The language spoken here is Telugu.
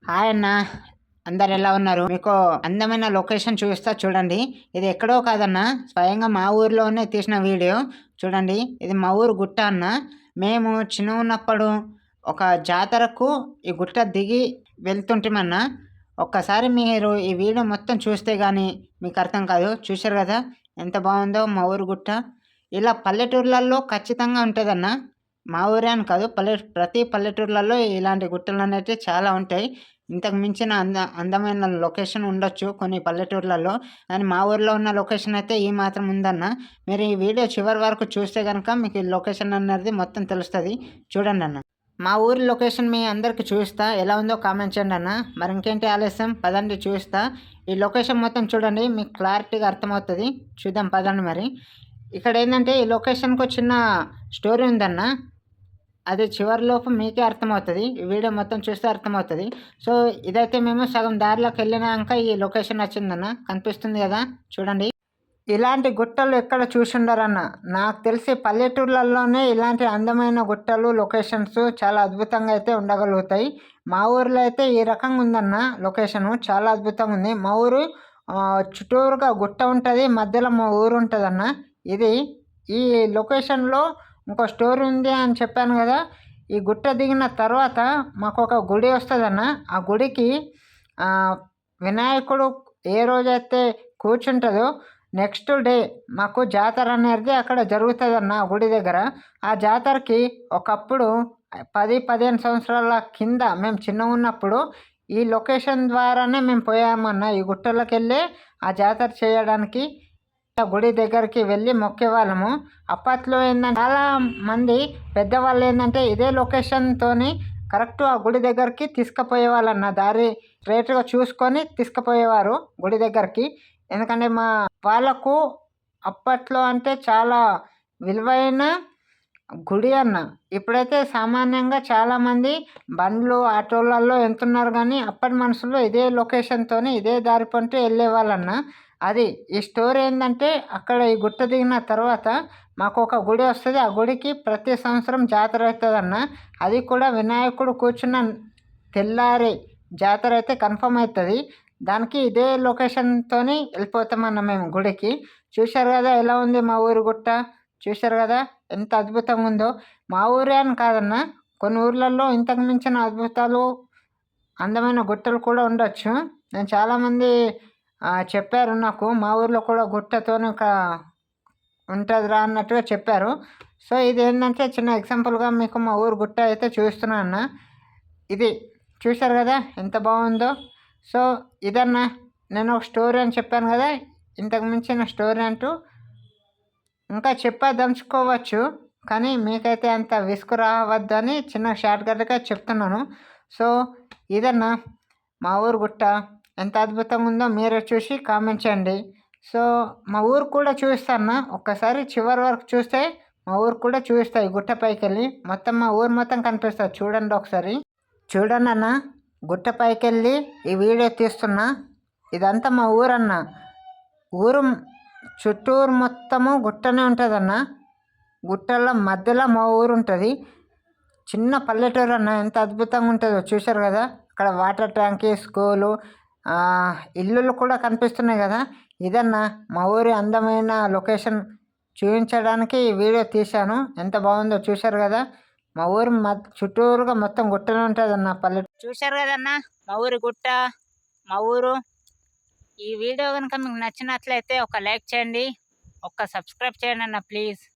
హాయ్ అన్న, అందరు ఎలా ఉన్నారు? మీకు అందమైన లొకేషన్ చూపిస్తా చూడండి. ఇది ఎక్కడో కాదన్న, స్వయంగా మా ఊర్లోనే తీసిన వీడియో. చూడండి, ఇది మా ఊరు గుట్ట అన్న. మేము చిన్న ఉన్నప్పుడు ఒక జాతరకు ఈ గుట్ట దిగి వెళ్తుంటామన్న. ఒక్కసారి మీరు ఈ వీడియో మొత్తం చూస్తే కానీ మీకు అర్థం కాదు. చూశారు కదా ఎంత బాగుందో మా ఊరు గుట్ట. ఇలా పల్లెటూర్లలో ఖచ్చితంగా ఉంటుందన్న. మా ఊరే అని కాదు, ప్రతి పల్లెటూర్లలో ఇలాంటి గుట్టలు అనేవి చాలా ఉంటాయి. ఇంతకు మించిన అందమైన లొకేషన్ ఉండొచ్చు కొన్ని పల్లెటూర్లలో, కానీ మా ఊర్లో ఉన్న లొకేషన్ అయితే ఈ మాత్రం ఉందన్న. మీరు ఈ వీడియో చివరి వరకు చూస్తే కనుక మీకు ఈ లొకేషన్ అనేది మొత్తం తెలుస్తుంది. చూడండి అన్న. మా ఊరి లొకేషన్ మీ అందరికి చూపిస్తా, ఎలా ఉందో కామెంట్ చేయండి అన్న. మరి ఇంకేంటి ఆలస్యం, పదండి చూపిస్తా. ఈ లొకేషన్ మొత్తం చూడండి, మీకు క్లారిటీగా అర్థమవుతుంది. చూద్దాం పదండి. మరి ఇక్కడ ఏంటంటే ఈ లొకేషన్కు చిన్న స్టోరీ ఉందన్న. అది చివరిలోపు మీకే అర్థమవుతుంది. ఈ వీడియో మొత్తం చూస్తే అర్థమవుతుంది. సో ఇదైతే మేము సగం దారిలోకి వెళ్ళినాక ఈ లొకేషన్ వచ్చిందన్న, కనిపిస్తుంది కదా చూడండి. ఇలాంటి గుట్టలు ఎక్కడ చూసిండరన్న. నాకు తెలిసి పల్లెటూర్లలోనే ఇలాంటి అందమైన గుట్టలు లొకేషన్స్ చాలా అద్భుతంగా అయితే ఉండగలుగుతాయి. మా ఊరిలో అయితే ఈ రకంగా ఉందన్న లొకేషను, చాలా అద్భుతంగా ఉంది. మా ఊరు చుట్టూరుగా గుట్ట ఉంటుంది, మధ్యలో మా ఊరు ఉంటుందన్న. ఇది ఈ లొకేషన్లో ఇంకో స్టోరీ ఉంది అని చెప్పాను కదా. ఈ గుట్ట దిగిన తర్వాత మాకు ఒక గుడి వస్తుందన్న. ఆ గుడికి వినాయకుడు ఏ రోజైతే కూర్చుంటుందో నెక్స్ట్ డే మాకు జాతర అనేది అక్కడ జరుగుతుందన్న ఆ గుడి దగ్గర. ఆ జాతరకి ఒకప్పుడు 10-15 సంవత్సరాల కింద మేము చిన్నగా ఉన్నప్పుడు ఈ లొకేషన్ ద్వారానే మేము పోయామన్న. ఈ గుట్టలోకి వెళ్ళి ఆ జాతర చేయడానికి గుడి దగ్గరికి వెళ్ళి మొక్కేవాళ్ళము. అప్పట్లో ఏంటంటే చాలా మంది పెద్దవాళ్ళు ఏంటంటే ఇదే లొకేషన్తో కరెక్ట్ ఆ గుడి దగ్గరికి తీసుకుపోయే వాళ్ళన్న. దారి స్ట్రైట్గా చూసుకొని తీసుకుపోయేవారు గుడి దగ్గరికి. ఎందుకంటే మా వాళ్ళకు అప్పట్లో అంటే చాలా విలువైన గుడి అన్న. ఇప్పుడైతే సామాన్యంగా చాలామంది బండ్లు ఆటోలలో వెళ్తున్నారు, కానీ అప్పటి మనుషులు ఇదే లొకేషన్తో ఇదే దారి పంటూ వెళ్ళేవాళ్ళన్న. అది ఈ స్టోరీ ఏంటంటే అక్కడ ఈ గుట్ట దిగిన తర్వాత మాకు ఒక గుడి వస్తుంది. ఆ గుడికి ప్రతి సంవత్సరం జాతర అవుతుందన్న. అది కూడా వినాయకుడు కూర్చున్న తెల్లారి జాతర అయితే కన్ఫర్మ్ అవుతుంది. దానికి ఇదే లొకేషన్తో వెళ్ళిపోతామన్న మేము గుడికి. చూశారు కదా ఎలా ఉంది మా ఊరి గుట్ట, చూశారు కదా ఎంత అద్భుతంగా ఉందో. మా ఊరే అని కాదన్న, కొన్ని ఊర్లలో ఇంతకు మించిన అద్భుతాలు అందమైన గుట్టలు కూడా ఉండొచ్చు. నేను చాలామంది చెప్పారు నాకు, మా ఊర్లో కూడా గుట్టతోనే ఒక ఉంటుందిరా అన్నట్టుగా చెప్పారు. సో ఇది ఏంటంటే చిన్న ఎగ్జాంపుల్గా మీకు మా ఊరు గుట్ట అయితే చూస్తున్నాను అన్న. ఇది చూశారు కదా ఎంత బాగుందో. సో ఇదన్నా నేను ఒక స్టోరీ అని చెప్పాను కదా, ఇంతకు మించిన స్టోరీ అంటూ ఇంకా చెప్పదలుచుకోవచ్చు, కానీ మీకైతే అంత విసుగు రావద్దని చిన్న షార్ట్కట్గా చెప్తున్నాను. సో ఇదన్నా మా ఊరు గుట్ట ఎంత అద్భుతంగా ఉందో మీరే చూసి కామెంట్ చేయండి. సో మా ఊరు కూడా చూపిస్తాను, ఒక్కసారి చివరి వరకు చూస్తే మా ఊరు కూడా చూపిస్తాయి. గుట్ట పైకి వెళ్ళి మొత్తం మా ఊరు మొత్తం కనిపిస్తుంది. చూడండి ఒకసారి, చూడండి అన్న. గుట్ట పైకి వెళ్ళి ఈ వీడియో తీస్తున్నా. ఇదంతా మా ఊరన్న. ఊరు చుట్టూరు మొత్తము గుట్టనే ఉంటుందన్న. గుట్టల మధ్యలో మా ఊరు ఉంటుంది. చిన్న పల్లెటూరు అన్న, ఎంత అద్భుతంగా ఉంటుందో చూశారు కదా. అక్కడ వాటర్ ట్యాంక్, స్కూలు, ఇల్లులు కూడా కనిపిస్తున్నాయి కదా. ఇదన్నా మా ఊరి అందమైన లొకేషన్ చూపించడానికి ఈ వీడియో తీశాను. ఎంత బాగుందో చూశారు కదా. మా ఊరు చుట్టూరుగా మొత్తం గుట్టనే ఉంటుంది అన్న పల్లెటూరు. చూశారు కదన్నా మా ఊరి గుట్ట, మా ఊరు. ఈ వీడియో కనుక మీకు నచ్చినట్లయితే ఒక లైక్ చేయండి, ఒక సబ్స్క్రైబ్ చేయండి అన్న ప్లీజ్.